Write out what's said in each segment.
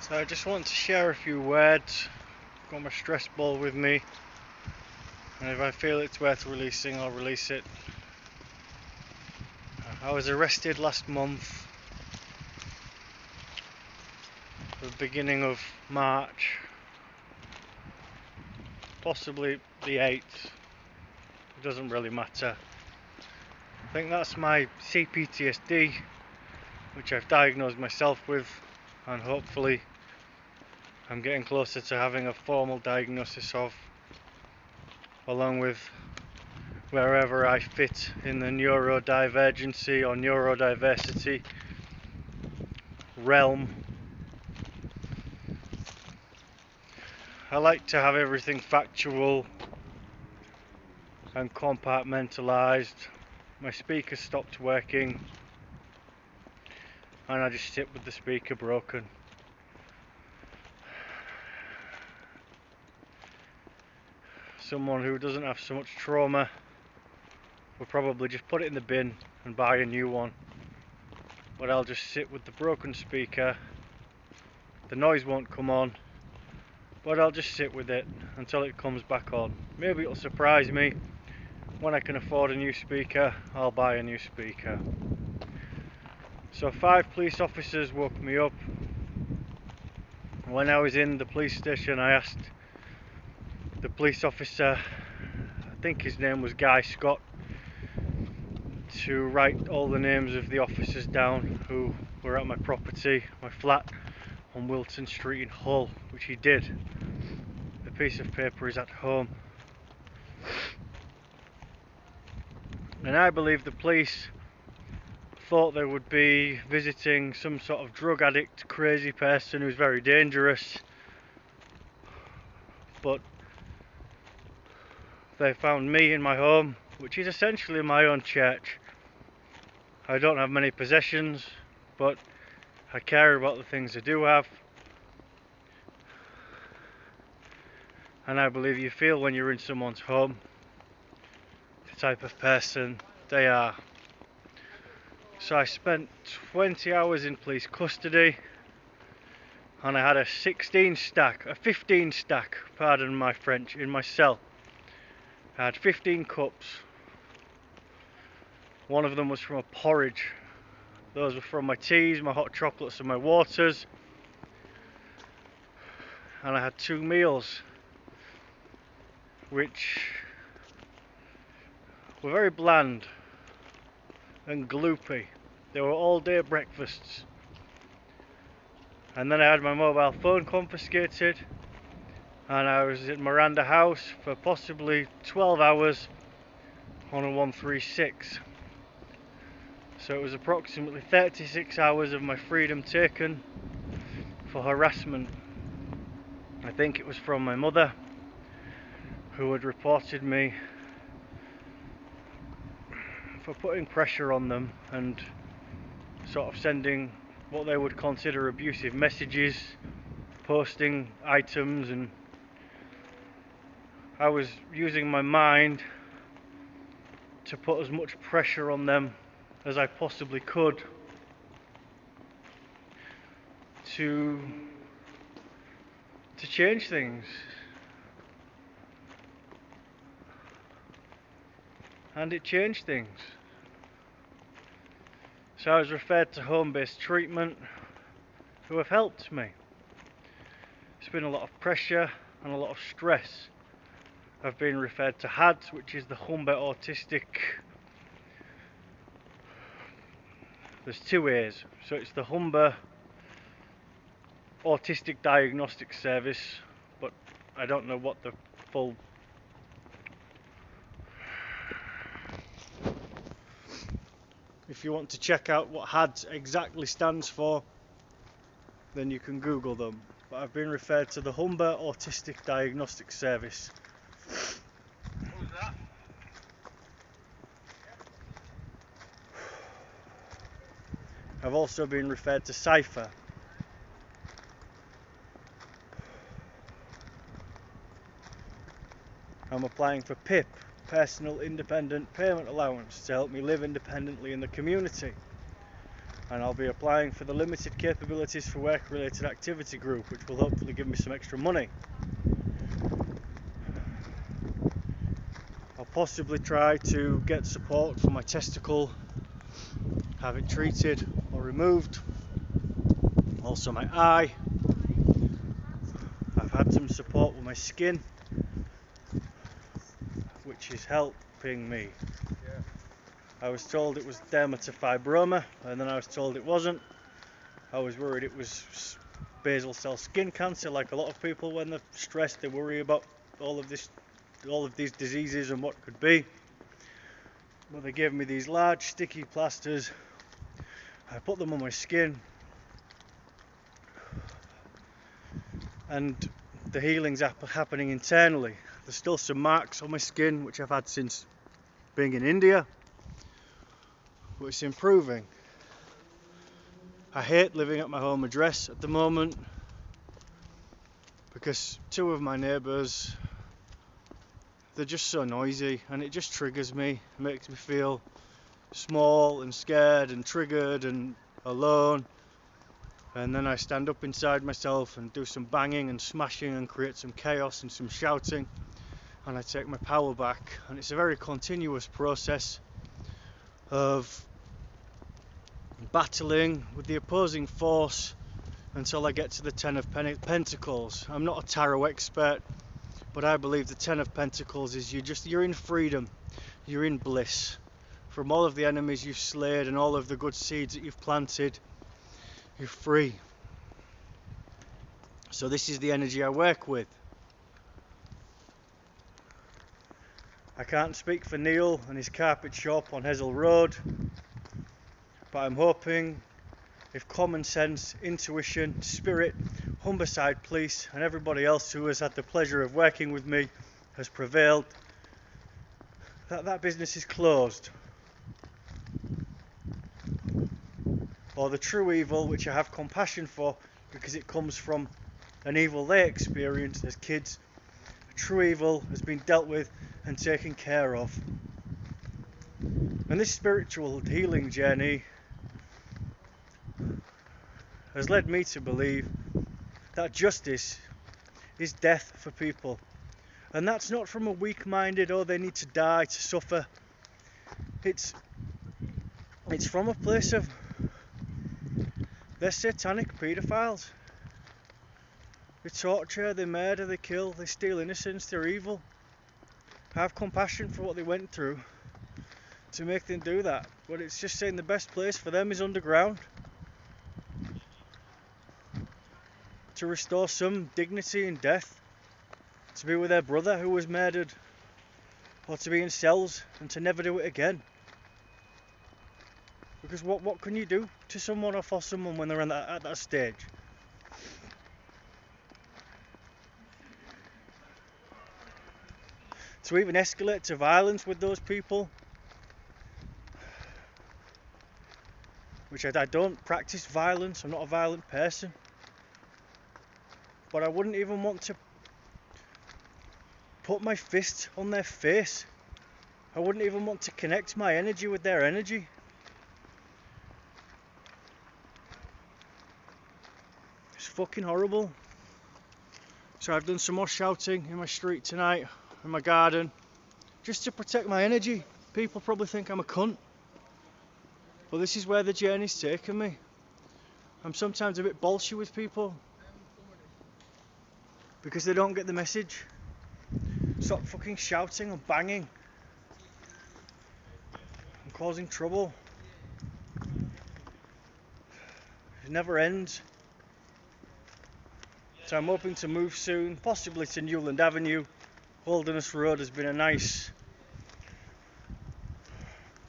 So I just want to share a few words. Got my stress ball with me, and if I feel it's worth releasing, I'll release it. I was arrested last month, the beginning of March, possibly the 8th, it doesn't really matter. I think that's my CPTSD, which I've diagnosed myself with, and hopefully I'm getting closer to having a formal diagnosis of, along with wherever I fit in the neurodivergency or neurodiversity realm. I like to have everything factual and compartmentalized. My speaker stopped working and I just sit with the speaker broken. Someone who doesn't have so much trauma will probably just put it in the bin and buy a new one, but I'll just sit with the broken speaker. The noise won't come on, but I'll just sit with it until it comes back on. Maybe it'll surprise me. When I can afford a new speaker, I'll buy a new speaker. So 5 police officers woke me up. When I was in the police station, I asked the police officer, I think his name was Guy Scott, to write all the names of the officers down who were at my property, my flat on Wilton Street in Hull, which he did. The piece of paper is at home. And I believe the police thought they would be visiting some sort of drug addict, crazy person who's very dangerous, but they found me in my home, which is essentially my own church. I don't have many possessions, but I care about the things I do have, and I believe you feel when you're in someone's home the type of person they are. So I spent 20 hours in police custody, and I had a 15 stack, pardon my French, in my cell. I had 15 cups. One of them was from a porridge. Those were from my teas, my hot chocolates and my waters. And I had 2 meals, which were very bland and gloopy. They were all day breakfasts. And then I had my mobile phone confiscated, and I was at Miranda House for possibly 12 hours on a 136. So it was approximately 36 hours of my freedom taken for harassment. I think it was from my mother, who had reported me for putting pressure on them and sort of sending what they would consider abusive messages, posting items, and I was using my mind to put as much pressure on them as I possibly could to change things. And it changed things. So I was referred to home-based treatment, who have helped me. It's been a lot of pressure and a lot of stress. I've been referred to HADS, which is the Humber Autistic. There's 2 A's, so it's the Humber Autistic Diagnostic Service, but I don't know what the full If you want to check out what HADS exactly stands for, then you can Google them. But I've been referred to the Humber Autistic Diagnostic Service. What was that? I've also been referred to Cypher. I'm applying for PIP, Personal Independent Payment Allowance, to help me live independently in the community. and I'll be applying for the limited capabilities for work related activity group, which will hopefully give me some extra money. I'll possibly try to get support for my testicle, have it treated or removed. Also my eye. I've had some support with my skin, which is helping me. I was told it was dermatofibroma, and then I was told it wasn't. I was worried it was basal cell skin cancer, like a lot of people when they're stressed, they worry about all of these diseases and what could be. But they gave me these large sticky plasters. I put them on my skin, and the healing's happening internally. There's still some marks on my skin which I've had since being in India, but it's improving. I hate living at my home address at the moment because two of my neighbours, they're just so noisy, and it just triggers me. It makes me feel small and scared and triggered and alone, and then I stand up inside myself and do some banging and smashing and create some chaos and some shouting, and I take my power back, and it's a very continuous process of battling with the opposing force until I get to the Ten of Pentacles. I'm not a tarot expert, but I believe the Ten of Pentacles is you're in freedom, you're in bliss. From all of the enemies you've slayed and all of the good seeds that you've planted, you're free. So this is the energy I work with. I can't speak for Neil and his carpet shop on HESSLE Road, but I'm hoping if common sense, intuition, spirit, Humberside Police and everybody else who has had the pleasure of working with me has prevailed, that business is closed. Or the true evil, which I have compassion for because it comes from an evil they experienced as kids, true evil has been dealt with and taken care of. And this spiritual healing journey has led me to believe that justice is death for people. And that's not from a weak-minded, oh, they need to die to suffer. It's from a place of, they're satanic paedophiles. They torture, they murder, they kill, they steal innocence, they're evil. I have compassion for what they went through to make them do that. But it's just saying the best place for them is underground. To restore some dignity in death. To be with their brother who was murdered. Or to be in cells and to never do it again. Because what can you do to someone or for someone when they're at that stage? To even escalate to violence with those people, which I don't practice violence, I'm not a violent person, but I wouldn't even want to put my fist on their face. I wouldn't even want to connect my energy with their energy. It's fucking horrible. So I've done some more shouting in my street tonight, in my garden, just to protect my energy. People probably think I'm a cunt, but this is where the journey's taken me. I'm sometimes a bit bolshy with people because they don't get the message. Stop fucking shouting and banging and causing trouble. It never ends. So I'm hoping to move soon, possibly to Newland Avenue. Wilderness Road has been a nice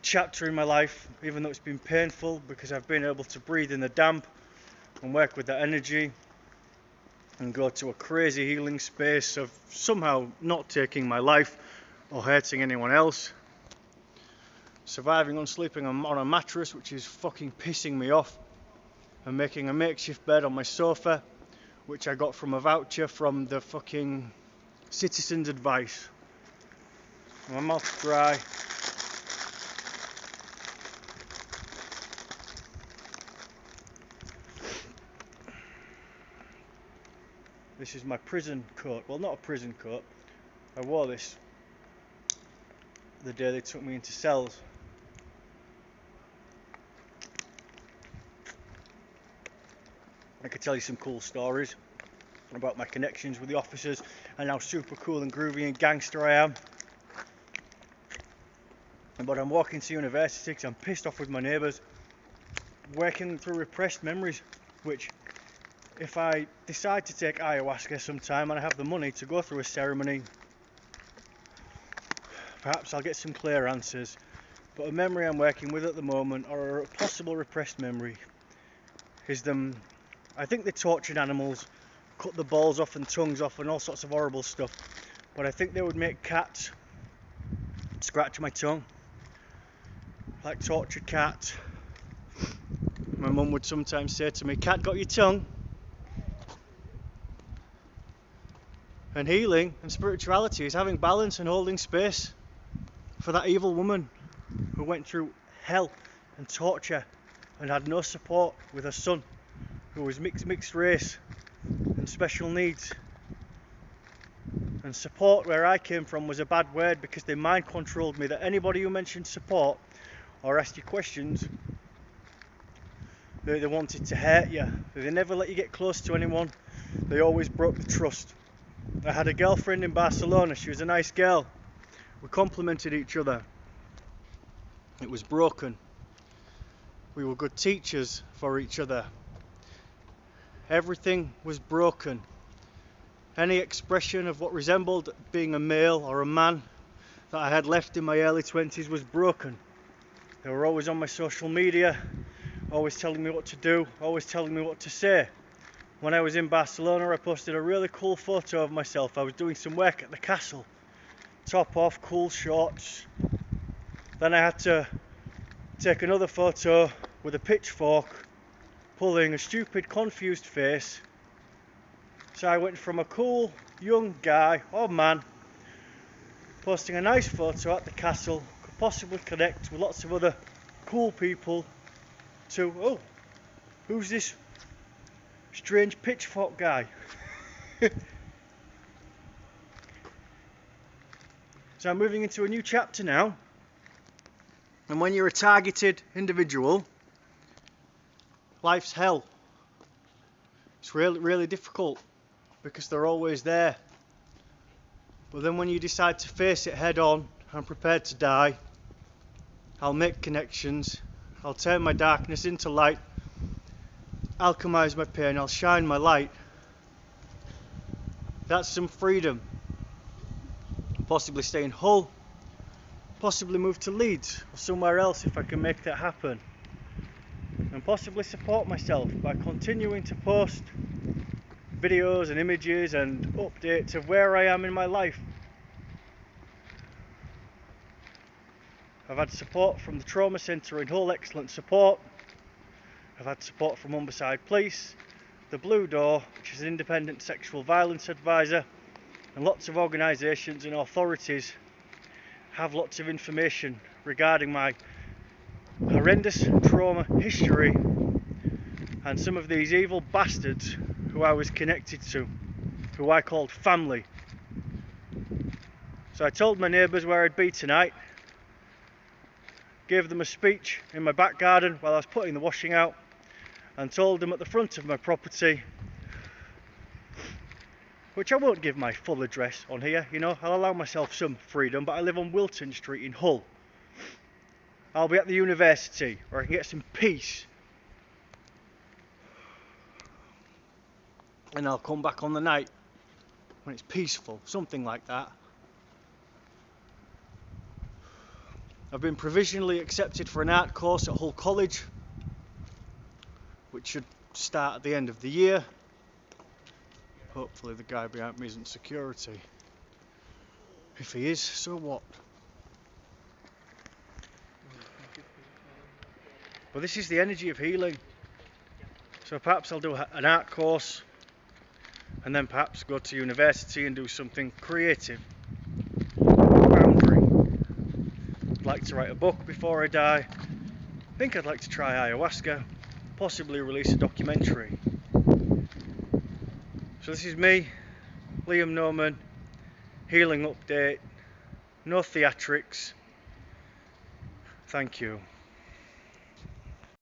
chapter in my life, even though it's been painful, because I've been able to breathe in the damp and work with that energy and go to a crazy healing space of somehow not taking my life or hurting anyone else. Surviving on sleeping on a mattress, which is fucking pissing me off, and making a makeshift bed on my sofa, which I got from a voucher from the fucking Citizens Advice. My mouth's dry. This is my prison coat. Well, not a prison coat. I wore this the day they took me into cells. I could tell you some cool stories about my connections with the officers and how super cool and groovy and gangster I am. But I'm walking to university because I'm pissed off with my neighbours, working through repressed memories, which, if I decide to take ayahuasca sometime and I have the money to go through a ceremony, perhaps I'll get some clear answers. But a memory I'm working with at the moment, or a possible repressed memory, is them. I think they tortured animals, cut the balls off and tongues off and all sorts of horrible stuff. But I think they would make cats scratch my tongue, like tortured cats. My mum would sometimes say to me, "Cat got your tongue?" And healing and spirituality is having balance and holding space for that evil woman who went through hell and torture and had no support with her son, who was mixed race and special needs. And support, where I came from, was a bad word because they mind controlled me that anybody who mentioned support or asked you questions, they wanted to hurt you. They never let you get close to anyone. They always broke the trust. I had a girlfriend in Barcelona. She was a nice girl. We complimented each other. It was broken. We were good teachers for each other. Everything was broken. Any expression of what resembled being a male or a man that I had left in my early 20s was broken. They were always on my social media, always telling me what to do, always telling me what to say. When I was in Barcelona, I posted a really cool photo of myself. I was doing some work at the castle. Top off, cool shorts. Then I had to take another photo with a pitchfork, pulling a stupid, confused face. So I went from a cool, young guy, or man, posting a nice photo at the castle, could possibly connect with lots of other cool people, to, oh, who's this strange pitchfork guy? So I'm moving into a new chapter now, and when you're a targeted individual, life's hell. It's really, really difficult because they're always there. But then when you decide to face it head on, I'm prepared to die. I'll make connections. I'll turn my darkness into light. Alchemize my pain. I'll shine my light. That's some freedom. Possibly stay in Hull. Possibly move to Leeds or somewhere else if I can make that happen. And possibly support myself by continuing to post videos and images and updates of where I am in my life. I've had support from the trauma centre in Hull, excellent support. I've had support from Humberside Police, the Blue Door, which is an independent sexual violence advisor, and lots of organisations and authorities have lots of information regarding my horrendous trauma history and some of these evil bastards who I was connected to, who I called family. So I told my neighbours where I'd be tonight, gave them a speech in my back garden while I was putting the washing out, and told them at the front of my property, which I won't give my full address on here, you know, I'll allow myself some freedom, but I live on Wilton Street in Hull. I'll be at the university where I can get some peace. And I'll come back on the night when it's peaceful, something like that. I've been provisionally accepted for an art course at Hull College, which should start at the end of the year. Hopefully the guy behind me isn't security. If he is, so what? But this is the energy of healing. So perhaps I'll do an art course and then perhaps go to university and do something creative. Boundary. I'd like to write a book before I die. I think I'd like to try ayahuasca, possibly release a documentary. So this is me, Liam Noman, healing update, no theatrics. Thank you.